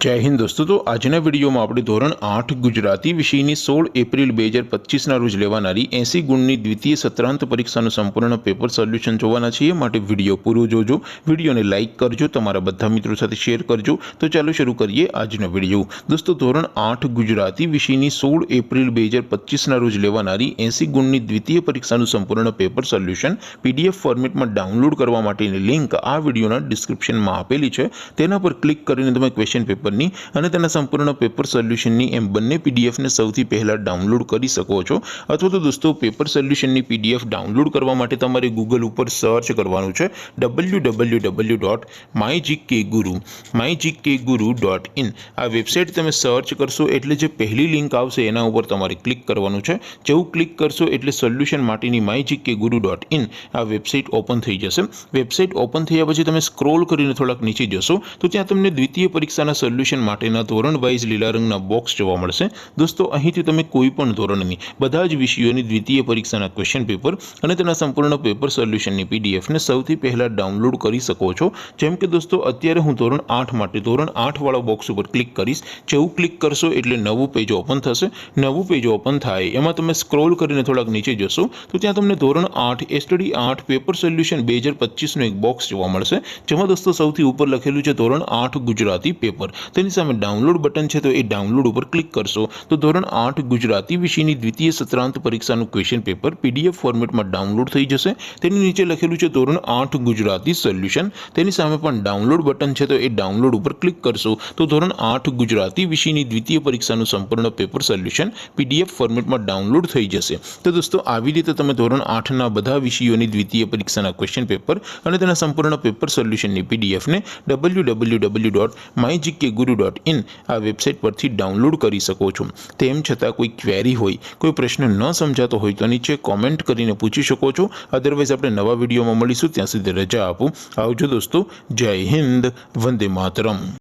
जय हिंद दोस्तों। तो आजना विडियो में આપણે ધોરણ 8 ગુજરાતી વિષયની 16 એપ્રિલ 2025 ના રોજ લેવાનારી 80 ગુણની દ્વિતીય સત્રાંત પરીક્ષાનું સંપૂર્ણ પેપર સોલ્યુશન જોવાના છીએ। માટે વિડિયો પૂરો જોજો, વિડિયોને લાઈક કરજો, તમારા બધા મિત્રો સાથે શેર કરજો। તો ચાલો શરૂ કરીએ આજનો વિડિયો। દોસ્તો ધોરણ 8 ગુજરાતી વિષયની 16 એપ્રિલ 2025 ના રોજ લેવાનારી 80 ગુણની દ્વિતીય પરીક્ષાનું સંપૂર્ણ પેપર સોલ્યુશન પીડીએફ ફોર્મેટમાં ડાઉનલોડ કરવા માટેની લિંક આ વિડિયોના ડિસ્ક્રિપ્શનમાં આપેલી છે। તેના પર ક્લિક કરીને તમે ક્વેશ્ચન પેપરની અને તેના સંપૂર્ણ પેપર સોલ્યુશનની એમ બંને પીડીએફને સૌથી પહેલા ડાઉનલોડ કરી શકો છો। અથવા તો દોસ્તો પેપર સોલ્યુશનની પીડીએફ ડાઉનલોડ કરવા માટે તમારે ગૂગલ ઉપર સર્ચ કરવાનું છે www.mygkguru.in। આ વેબસાઇટ તમે સર્ચ કરશો એટલે જે પહેલી લિંક આવશે એના ઉપર તમારે ક્લિક કરવાનું છે। જેવું ક્લિક કરશો એટલે સોલ્યુશન માટેની mygkguru.in આ વેબસાઇટ ઓપન થઈ જશે। વેબસાઇટ ઓપન થયા પછી તમે સ્ક્રોલ કરીને થોડાક નીચે જશો તો ત્યાં તમને દ્વિતીય પરીક્ષાના સોલ્યુશન માટેના ધોરણ વાઇઝ લીલા રંગના બોક્સ જોવા મળશે। દોસ્તો અહીંથી તમે કોઈ પણ ધોરણની બધા જ વિષયોની દ્વિતીય પરીક્ષાના ક્વેશ્ચન પેપર અને તેના સંપૂર્ણ પેપર સોલ્યુશનની પીડીએફને સૌથી પહેલા ડાઉનલોડ કરી શકો છો। જેમ કે દોસ્તો અત્યારે હું ધોરણ 8 માટે ધોરણ 8 વાળા બોક્સ ઉપર ક્લિક કરીશ। જેવું ક્લિક કરશો એટલે નવું પેજ ઓપન થશે। નવું પેજ ઓપન થાય એમાં તમે સ્ક્રોલ કરીને થોડાક નીચે જશો તો ત્યાં તમને ધોરણ 8 એસટીડી 8 પેપર સોલ્યુશન 2025 નું એક બોક્સ જોવા મળશે। જેમાં દોસ્તો સૌથી ઉપર લખેલું છે ધોરણ 8 ગુજરાતી પેપર। તેની સામે ડાઉનલોડ બટન છે તો એ ડાઉનલોડ ઉપર ક્લિક કરશો તો ધોરણ 8 ગુજરાતી વિષયની દ્વિતીય સત્રાંત પરીક્ષાનું ક્વેશ્ચન પેપર પીડીએફ ફોર્મેટમાં ડાઉનલોડ થઈ જશે। તેની નીચે લખેલું છે ધોરણ 8 ગુજરાતી સોલ્યુશન। તેની સામે પણ ડાઉનલોડ બટન છે તો એ ડાઉનલોડ ઉપર ક્લિક કરશો તો ધોરણ 8 ગુજરાતી વિષયની દ્વિતીય પરીક્ષાનું સંપૂર્ણ પેપર સોલ્યુશન પીડીએફ ફોર્મેટમાં ડાઉનલોડ થઈ જશે। તો દોસ્તો આવી રીતે તમે ધોરણ 8 ના બધા વિષયોની દ્વિતીય પરીક્ષાના ક્વેશ્ચન પેપર અને તેના સંપૂર્ણ પેપર સોલ્યુશનની પીડીએફને www.mygkguru.in આ વેબસાઇટ પરથી ડાઉનલોડ કરી શકો છો। તેમ છતાં કોઈ ક્વેરી હોય, કોઈ પ્રશ્ન ન સમજાતો હોય તો નીચે કોમેન્ટ કરીને પૂછી શકો છો। અધરવાઇઝ આપણે નવા વિડીયોમાં મળીશું, ત્યાં સુધી રજા આપો। આવજો દોસ્તો। જય હિન્દ, વંદે માતરમ।